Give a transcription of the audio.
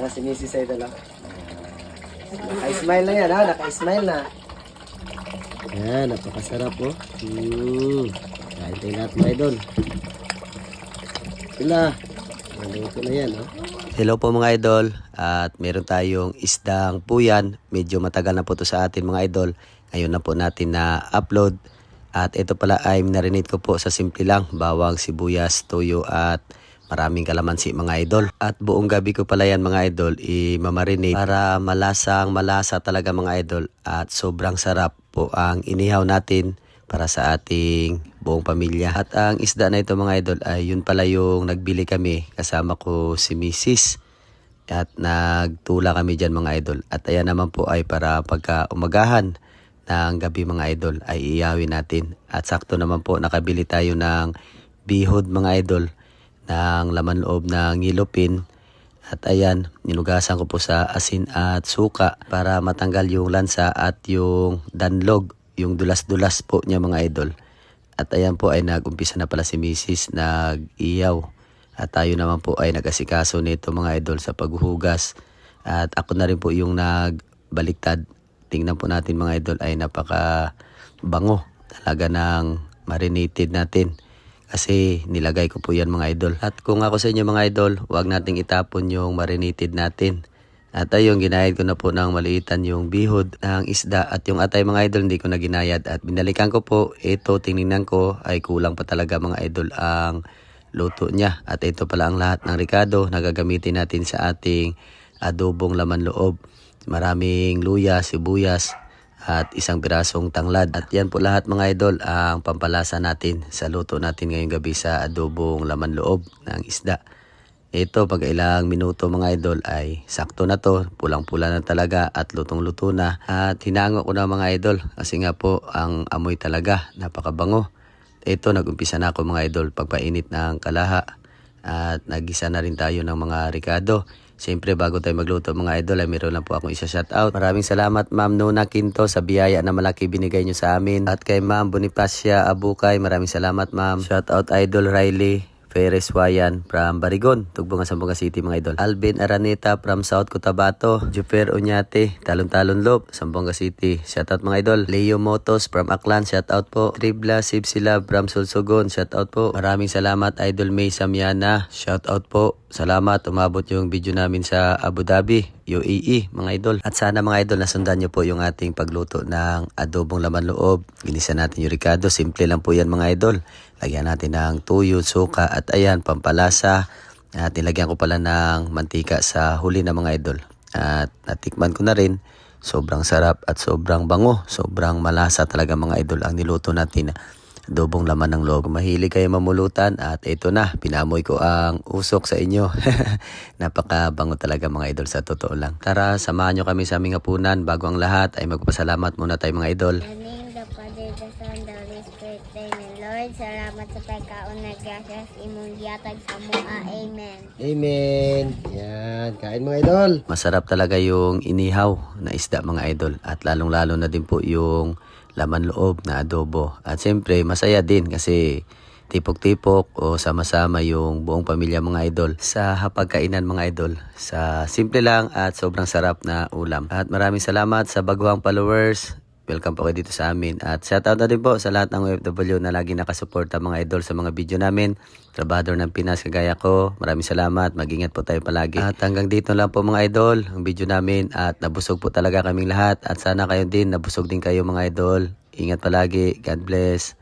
Si Mrs. Idol. Naka-smile na yan ha. Naka-smile na. Yan. Napakasarap po. Kain tayo lahat mga idol. Sila. Maluto na yan. Hello po mga idol. At meron tayong isdang puyan. Medyo matagal na po to sa atin mga idol. Ngayon na po natin na upload. At ito pala ay minarinate ko po sa simple lang. Bawang, sibuyas, toyo at maraming kalamansi mga idol. At buong gabi ko pala yan mga idol i-marinate para malasa talaga mga idol. At sobrang sarap po ang inihaw natin para sa ating buong pamilya. At ang isda na ito mga idol ay yun pala yung nagbili kami. Kasama ko si Mrs. At nagtula kami dyan mga idol. At ayan naman po ay para pagka umagahan ng gabi mga idol ay iiyawin natin. At sakto naman po nakabili tayo ng bihod mga idol ng laman loob ng ngilopin. At ayan, ninugasan ko po sa asin at suka para matanggal yung lansa at yung danlog, yung dulas-dulas po niya mga idol. At ayan po ay nag-umpisa na pala si Mrs. nag-iyaw. At tayo naman po ay nag-asikaso nito mga idol sa paghuhugas. At ako na rin po yung nagbaliktad. Tingnan po natin mga idol ay napaka bango talaga ng marinated natin. Kasi nilagay ko po yan mga idol. At kung ako sa inyo mga idol, huwag nating itapon yung marinated natin. At ayun, ginayad ko na po ng maliitan yung bihod ng isda. At yung atay mga idol, hindi ko na ginayad. At binalikan ko po, ito tinignan ko ay kulang pa talaga mga idol ang luto niya. At ito pala ang lahat ng ricado na gagamitin natin sa ating adobong laman loob. Maraming luya, sibuyas, at isang pirasong tanglad. At yan po lahat mga idol ang pampalasa natin sa luto natin ngayong gabi sa adobong laman loob ng isda. Ito pag ilang minuto mga idol ay sakto na to. Pulang-pula na talaga at lutong-luto na. At hinango ko na mga idol kasi nga po ang amoy talaga napakabango. Ito nag-umpisa na ako mga idol pagpainit ng kalaha. At nagisa na rin tayo ng mga ricado. Siyempre bago tayo magluto mga idol ay meron lang po akong isa-shoutout. Maraming salamat Ma'am Nona Quinto sa biyaya na malaki binigay nyo sa amin. At kay Ma'am Bonifacia Abukay, maraming salamat Ma'am. Shoutout Idol Riley Perez Wayan from Barigon, Tugbungan, Zamboanga City mga idol. Alvin Araneta from South Cotabato. Juper Oñate, Talon-Talon Loop, Zamboanga City. Shoutout mga idol. Leo Motos from Aklan, shoutout po. Tribla Sibsila from Sulsugon, shoutout po. Maraming salamat Idol May Samyana, shoutout po. Salamat, umabot yung video namin sa Abu Dhabi, UAE mga idol. At sana mga idol nasundan nyo po yung ating pagluto ng adobong laman loob. Ginisa natin yung ricado, simple lang po yan mga idol. Lagyan natin ng tuyo, suka at ayan, pampalasa. At nilagyan ko pala ng mantika sa huli na mga idol. At natikman ko na rin, sobrang sarap at sobrang bango. Sobrang malasa talaga mga idol ang niluto natin. Adobong laman ng loob. Mahilig kayo mamulutan at ito na, pinamoy ko ang usok sa inyo. Napakabango talaga mga idol sa totoo lang. Tara, samahan nyo kami sa aming hapunan. Bago ang lahat ay magpasalamat muna tayo mga idol. In the name of the Father, the Son, the Holy Spirit, Amen. Lord, salamat sa pagkaon na gracias imong gihatag sa mua. Amen. Amen. Yan, kain mga idol. Masarap talaga yung inihaw na isda mga idol. At lalong-lalo na din po yung laman loob na adobo. At siyempre masaya din kasi tipok-tipok o sama-sama yung buong pamilya mga idol sa hapagkainan mga idol. Sa simple lang at sobrang sarap na ulam. At maraming salamat sa baguhang followers. Welcome po kayo dito sa amin. At shoutout na din po sa lahat ng OFW na lagi nakasuporta mga idol sa mga video namin. Trabador ng Pinas kagaya ko. Maraming salamat. Mag-ingat po tayo palagi. At hanggang dito lang po mga idol ang video namin. At nabusog po talaga kaming lahat. At sana kayo din nabusog din kayo mga idol. Ingat palagi. God bless.